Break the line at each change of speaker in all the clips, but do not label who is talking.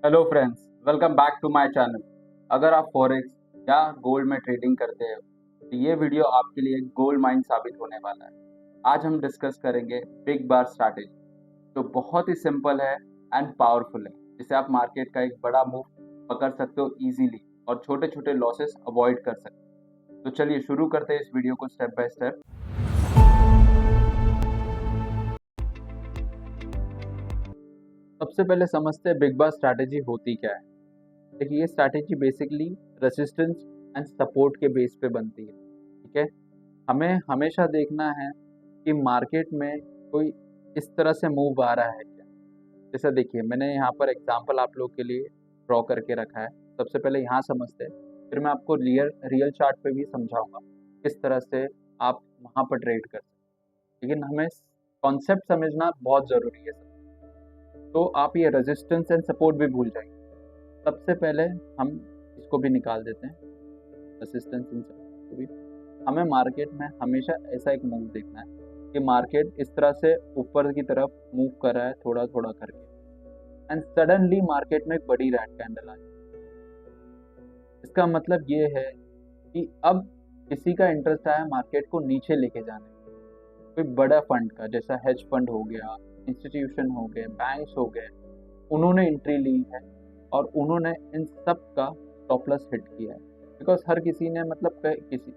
Hello friends, welcome back to my channel. अगर आप forex या गोल्ड में ट्रेडिंग करते हो तो ये वीडियो आपके लिए गोल्ड माइन साबित होने वाला है। आज हम डिस्कस करेंगे बिग बार स्ट्रैटेजी, जो बहुत ही सिंपल है एंड पावरफुल है, जिससे आप मार्केट का एक बड़ा मूव पकड़ सकते हो इजीली और छोटे छोटे लॉसेस अवॉइड कर सकते हो। तो चलिए शुरू करते हैं इस वीडियो को स्टेप बाय स्टेप। सबसे पहले समझते हैं बिग बार स्ट्रैटेजी होती क्या है। देखिए, ये strategy basically resistance and support के बेस पे बनती है। ठीक है, हमें हमेशा देखना है कि मार्केट में कोई इस तरह से मूव आ रहा है क्या। जैसा देखिए, मैंने यहाँ पर एग्जांपल आप लोग के लिए ड्रॉ करके रखा है। सबसे पहले यहाँ समझते हैं, फिर मैं आपको रियल रियल चार्ट पे भी समझाऊंगा किस तरह से आप वहाँ पर ट्रेड कर सकते हैं। लेकिन हमें कॉन्सेप्ट समझना बहुत ज़रूरी है। तो आप ये रेजिस्टेंस एंड सपोर्ट भी भूल जाएंगे। सबसे पहले हम इसको भी निकाल देते हैं, रेसिस्टेंस इन सब को भी। हमें मार्केट में हमेशा ऐसा एक मूव देखना है कि मार्केट इस तरह से ऊपर की तरफ मूव कर रहा है थोड़ा थोड़ा करके, एंड सडनली मार्केट में एक बड़ी रेड कैंडल आ जाए। इसका मतलब ये है कि अब किसी का इंटरेस्ट आया मार्केट को नीचे लेके जाने में। कोई बड़ा फंड का, जैसा हेज फंड हो गया, इंस्टीट्यूशन हो गए, बैंक्स हो गए, उन्होंने एंट्री ली है और उन्होंने इन सब का स्टॉप लॉस हिट किया है। बिकॉज हर किसी ने मतलब किसी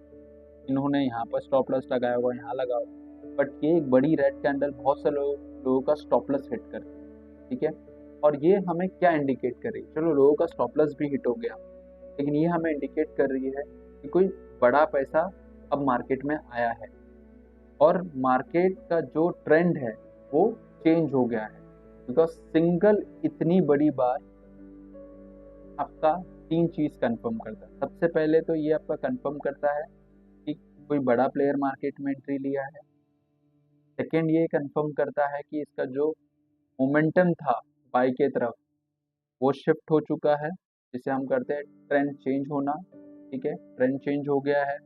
इन्होंने यहाँ पर स्टॉप लॉस लगाया हुआ, यहाँ लगा हुआ, बट ये एक बड़ी रेड कैंडल बहुत से लोगों का स्टॉप लॉस हिट कर। ठीक है, और ये हमें क्या इंडिकेट कर रही है? चलो, लोगों का स्टॉप लॉस भी हिट हो गया, लेकिन ये हमें इंडिकेट कर रही है कि कोई बड़ा पैसा अब मार्केट में आया है और मार्केट का जो ट्रेंड है वो चेंज हो गया है। बिकॉज सिंगल इतनी बड़ी बार आपका तीन चीज कंफर्म करता है। सबसे पहले तो ये आपका कंफर्म करता है कि कोई बड़ा प्लेयर मार्केट में एंट्री लिया है। सेकेंड, ये कंफर्म करता है कि इसका जो मोमेंटम था बाई के तरफ वो शिफ्ट हो चुका है, जिसे हम करते हैं ट्रेंड चेंज होना। ठीक है, ट्रेंड चेंज हो गया है।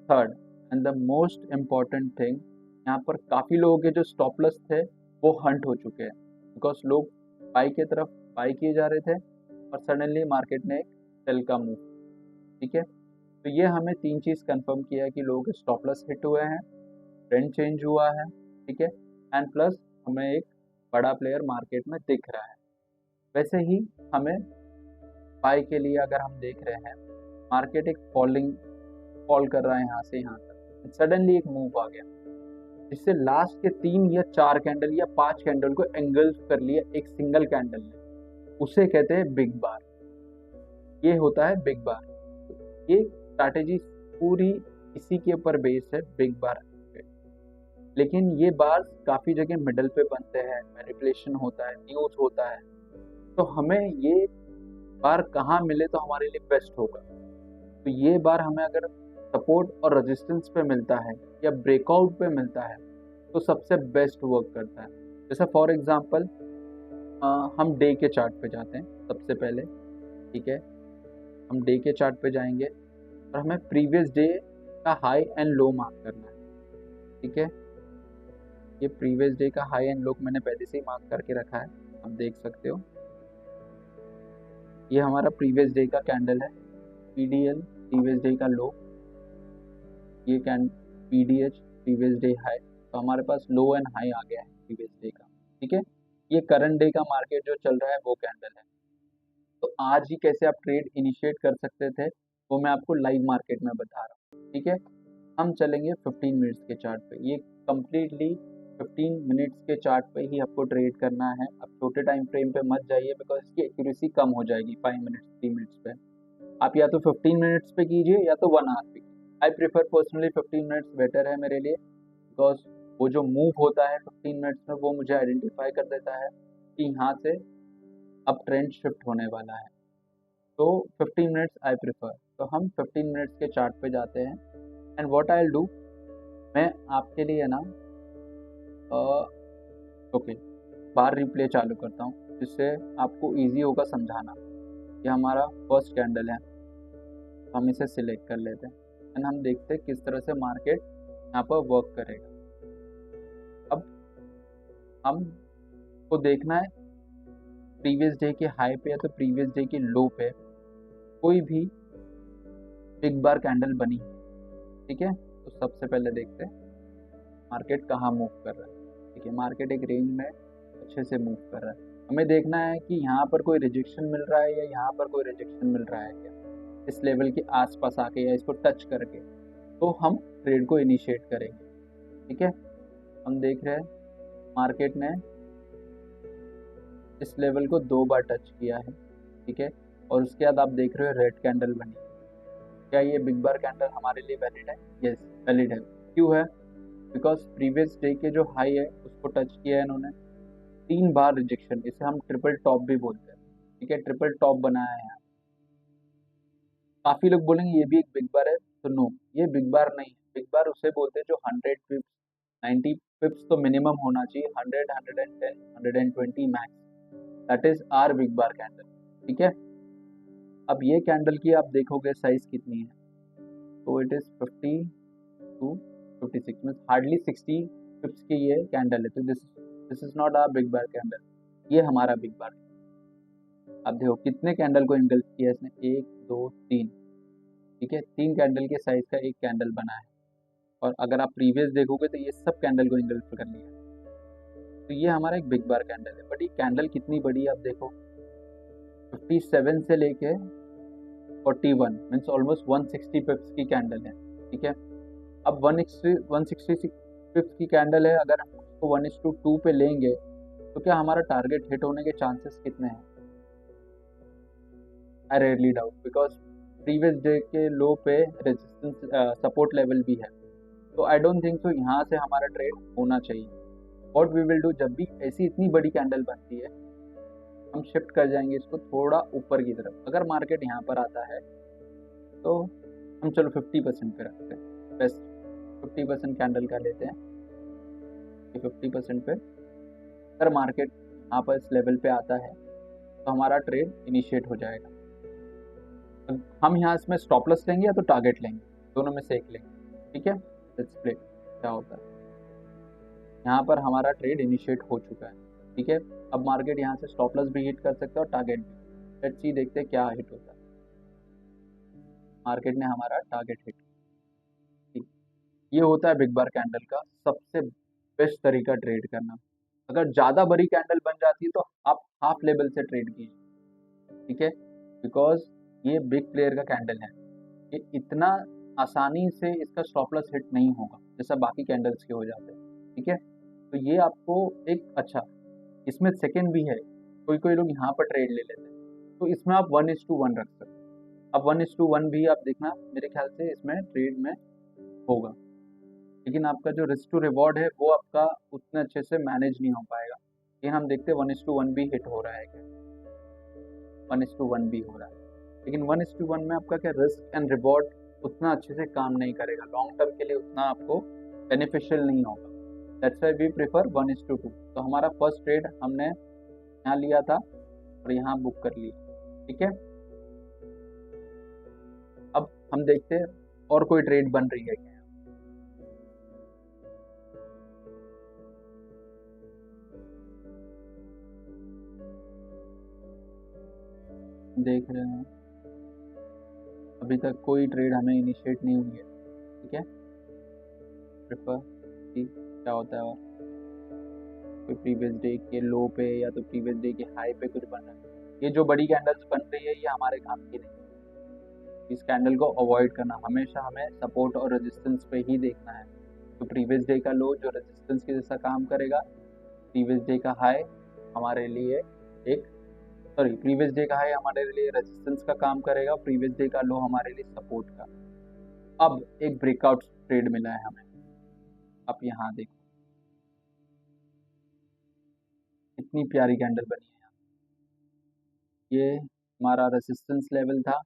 Third and the most important thing, यहाँ पर काफ़ी लोगों के जो स्टॉप लॉस थे वो हंट हो चुके हैं। बिकॉज लोग बाई की तरफ बाई किए जा रहे थे और सडनली मार्केट ने एक सेल का मूव। ठीक है, तो ये हमें तीन चीज़ कंफर्म किया है कि लोगों के स्टॉप लॉस हिट हुए हैं, ट्रेंड चेंज हुआ है। ठीक है, एंड प्लस हमें एक बड़ा प्लेयर मार्केट में दिख रहा है। वैसे ही हमें बाई के लिए अगर हम देख रहे हैं, मार्केट एक फॉल कर रहा है यहाँ से यहाँ तक, सडनली एक मूव आ गया जिससे लास्ट के तीन या चार कैंडल या पांच कैंडल को एंगल्फ कर लिया एक सिंगल कैंडल ने, उसे कहते हैं बिग बार। ये होता है बिग बार। ये स्ट्रैटेजी पूरी इसी के ऊपर बेस है, बिग बार पे। लेकिन ये बार काफी जगह मिडल पे बनते हैं, मैनिपुलेशन होता है, न्यूज होता है। तो हमें ये बार कहाँ मिले तो हमारे लिए बेस्ट होगा। तो ये बार हमें अगर सपोर्ट और रेजिस्टेंस पे मिलता है या ब्रेकआउट पे मिलता है तो सबसे बेस्ट वर्क करता है। जैसे फॉर एग्जांपल हम डे के चार्ट पे जाते हैं सबसे पहले। ठीक है, हम डे के चार्ट पे जाएंगे और हमें प्रीवियस डे का हाई एंड लो मार्क करना है। ठीक है, ये प्रीवियस डे का हाई एंड लो मैंने पहले से ही मार्क करके रखा है, आप देख सकते हो। ये हमारा प्रीवियस डे का कैंडल है, पीडीएल प्रीवियस डे का लो, ये canned PDH previous day high. तो हमारे पास लो एंड हाई आ गया है प्रीवियस डे का। ठीक है, ये करंट डे का मार्केट जो चल रहा है वो कैंडल है। तो आज ही कैसे आप ट्रेड इनिशिएट कर सकते थे वो मैं आपको लाइव मार्केट में बता रहा हूँ। ठीक है, हम चलेंगे 15 मिनट्स के चार्ट पे। ये कम्प्लीटली 15 मिनट्स के चार्ट पे ही आपको ट्रेड करना है। अब छोटे टाइम फ्रेम पे मत जाइए, बिकॉज इसकी एक्यूरेसी कम हो जाएगी 5 मिनट्स 3 मिनट्स पे। आप या तो 15 मिनट्स पे कीजिए या तो 1 आवर पे। I prefer personally 15 minutes better है मेरे लिए, बिकॉज वो जो मूव होता है 15 मिनट्स में वो मुझे आइडेंटिफाई कर देता है कि यहाँ से अब ट्रेंड शिफ्ट होने वाला है। तो 15 मिनट्स आई प्रेफर। तो हम 15 मिनट्स के चार्ट पे जाते हैं and what I will do, मैं आपके लिए ना ओके बार रिप्ले चालू करता हूँ जिससे आपको इजी होगा समझाना। ये हमारा फर्स्ट कैंडल है, हम इसे सिलेक्ट कर लेते हैं एंड हम देखते हैं किस तरह से मार्केट यहाँ पर वर्क करेगा। अब हम को देखना है प्रीवियस डे के हाई पे या तो प्रीवियस डे के लो पे कोई भी बिग बार कैंडल बनी, ठीक है। तो सबसे पहले देखते हैं मार्केट कहाँ मूव कर रहा है। ठीक है, मार्केट एक रेंज में अच्छे से मूव कर रहा है। हमें देखना है कि यहाँ पर कोई रिजेक्शन मिल रहा है या यहाँ पर कोई रिजेक्शन मिल रहा है क्या, इस लेवल के आसपास आके या इसको टच करके, तो हम ट्रेड को इनिशिएट करेंगे। ठीक है, हम देख रहे हैं मार्केट ने इस लेवल को 2 बार टच किया है। ठीक है, और उसके बाद आप देख रहे हो रेड कैंडल बनी। क्या ये बिग बार कैंडल हमारे लिए वैलिड है? यस, वैलिड है। क्यों है? बिकॉज प्रीवियस डे के जो हाई है उसको टच किया है इन्होंने, 3 बार रिजेक्शन, इसे हम ट्रिपल टॉप भी बोलते हैं। ठीक है, ट्रिपल टॉप बनाया है यहाँ। काफी लोग बोलेंगे ये भी एक बिग बार है, तो नो, ये बिग बार नहीं है। बिग बार उसे बोलते हैं जो 100 पिप्स 90 पिप्स तो मिनिमम होना चाहिए, 100 110 120 max, that is our big bar candle. ठीक है, अब ये कैंडल की आप देखोगे साइज कितनी है, तो इट इज 50 टू 56 में हार्डली 60 पिप्स की ये कैंडल है। तो this is not our big bar candle, ये हमारा बिग बार। अब देखो कितने कैंडल को इंगल्फ किया इसने, 1 2 3। ठीक है, 3 कैंडल के साइज का एक कैंडल बना है, और अगर आप प्रीवियस देखोगे तो ये सब कैंडल को इंगल्फ कर लिया। तो ये हमारा एक बिग बार कैंडल है। बट ये कैंडल कितनी बड़ी है आप देखो, 57 से लेके 41 मीन्स ऑलमोस्ट 160 पिप्स की कैंडल है। ठीक है, अब 166 पिप्स की कैंडल है, अगर हम उसको 1:2 पे लेंगे तो क्या हमारा टारगेट हिट होने के चांसेस कितने हैं? आई rarely doubt, because previous day के लो पे रेजिस्टेंस सपोर्ट लेवल भी है। तो आई डोंट थिंक सो यहाँ से हमारा ट्रेड होना चाहिए। व्हाट वी विल डू, जब भी ऐसी इतनी बड़ी कैंडल बनती है हम शिफ्ट कर जाएंगे इसको थोड़ा ऊपर की तरफ। अगर मार्केट यहाँ पर आता है तो हम चलो 50% पे रखते हैं, बेस्ट 50% कैंडल का लेते हैं कि 50% पे अगर मार्केट यहाँ पर इस लेवल पे आता है तो हमारा ट्रेड इनिशिएट हो जाएगा। हम यहाँ इसमें स्टॉप लॉस लेंगे या तो टारगेट लेंगे, दोनों में से एक लेंगे। ठीक है, लेट्स प्ले क्या होता है। यहाँ पर हमारा ट्रेड इनिशिएट हो चुका है। ठीक है, अब मार्केट यहाँ से स्टॉप लॉस भी हिट कर सकता है और टारगेट भी। लेट्स सी, देखते हैं क्या हिट होता है। मार्केट ने हमारा टारगेट हिट। ठीक, ये होता है बिग बार कैंडल का सबसे बेस्ट तरीका ट्रेड करना। अगर ज़्यादा बड़ी कैंडल बन जाती है तो आप हाफ लेवल से ट्रेड कीजिए। ठीक है, बिकॉज ये बिग प्लेयर का कैंडल है, ये इतना आसानी से इसका स्टॉप लॉस हिट नहीं होगा जैसा बाकी कैंडल्स के हो जाते हैं। ठीक है, तो ये आपको एक अच्छा, इसमें सेकंड भी है, कोई कोई लोग यहाँ पर ट्रेड ले लेते हैं, तो इसमें आप 1:1 रख सकते हैं। अब 1:1 भी आप देखना, मेरे ख्याल से इसमें ट्रेड में होगा, लेकिन आपका जो रिस्क टू रिवॉर्ड है वो आपका उतने अच्छे से मैनेज नहीं हो पाएगा। लेकिन हम देखते हैं 1:1 भी हिट हो रहा है क्या, 1:1 भी हो रहा है, लेकिन 1:1 में आपका क्या रिस्क एंड रिवॉर्ड उतना अच्छे से काम नहीं करेगा, लॉन्ग टर्म के लिए उतना आपको बेनिफिशियल नहीं होगा। That's why we prefer 1:2। तो हमारा फर्स्ट ट्रेड हमने यहाँ लिया था और यहाँ बुक कर लिया। ठीक है, अब हम देखते हैं और कोई ट्रेड बन रही है क्या। देख रहे हैं अभी तक कोई ट्रेड हमें इनिशिएट नहीं हुई है। ठीक है, प्रेफर कि क्या होता है, और कोई प्रीवियस डे के लो पे या तो प्रीवियस डे के हाई पे कुछ बन रहा है। ये जो बड़ी कैंडल्स बन रही है ये हमारे काम की नहीं। इस कैंडल को अवॉइड करना, हमेशा हमें सपोर्ट और रेजिस्टेंस पे ही देखना है। तो प्रीवियस डे का लो जो रेजिस्टेंस के जैसा काम करेगा, प्रीवियस डे का हाई हमारे लिए एक प्रीवियस डे का हाई हमारे लिए रेजिस्टेंस का काम करेगा, प्रीवियस डे का लो हमारे लिए सपोर्ट का। अब एक ब्रेकआउट ट्रेड मिला है हमें, आप यहाँ देखो कितनी प्यारी कैंडल बनी है। ये हमारा रेजिस्टेंस लेवल था,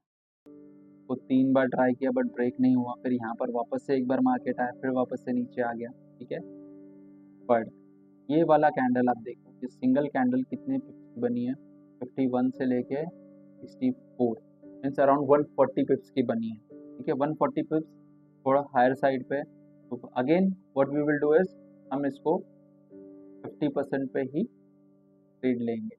वो 3 बार ट्राई किया बट ब्रेक नहीं हुआ, फिर यहाँ पर वापस से एक बार मार्केट आया, फिर वापस से नीचे आ गया। ठीक है, बट ये वाला कैंडल आप देखो, ये सिंगल कैंडल कितने पिप्स की बनी है, 51 से लेके 64 मीन्स अराउंड 140 पिप्स की बनी है। ठीक है, 140 पिप्स थोड़ा हायर साइड पे। तो again what we will do is हम इसको 50% पे ही ट्रेड लेंगे।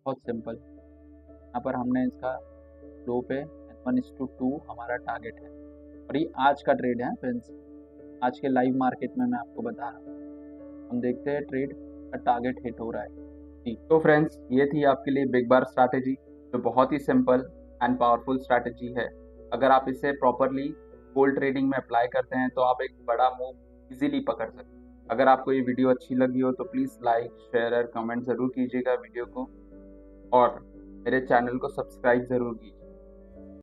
बहुत सिंपल। यहाँ पर हमने इसका लो पे 1:2 हमारा टारगेट है और ये आज का ट्रेड है फ्रेंड्स, आज के लाइव मार्केट में मैं आपको बता रहा हूँ। हम देखते हैं ट्रेड का टारगेट हिट हो रहा है जी। तो फ्रेंड्स ये थी आपके लिए बिग बार स्ट्रैटेजी, जो बहुत ही सिंपल एंड पावरफुल स्ट्रैटेजी है। अगर आप इसे प्रॉपरली गोल्ड ट्रेडिंग में अप्लाई करते हैं तो आप एक बड़ा मूव इजीली पकड़ सकते हैं। अगर आपको ये वीडियो अच्छी लगी हो तो प्लीज़ लाइक, शेयर और कमेंट ज़रूर कीजिएगा वीडियो को, और मेरे चैनल को सब्सक्राइब ज़रूर कीजिए।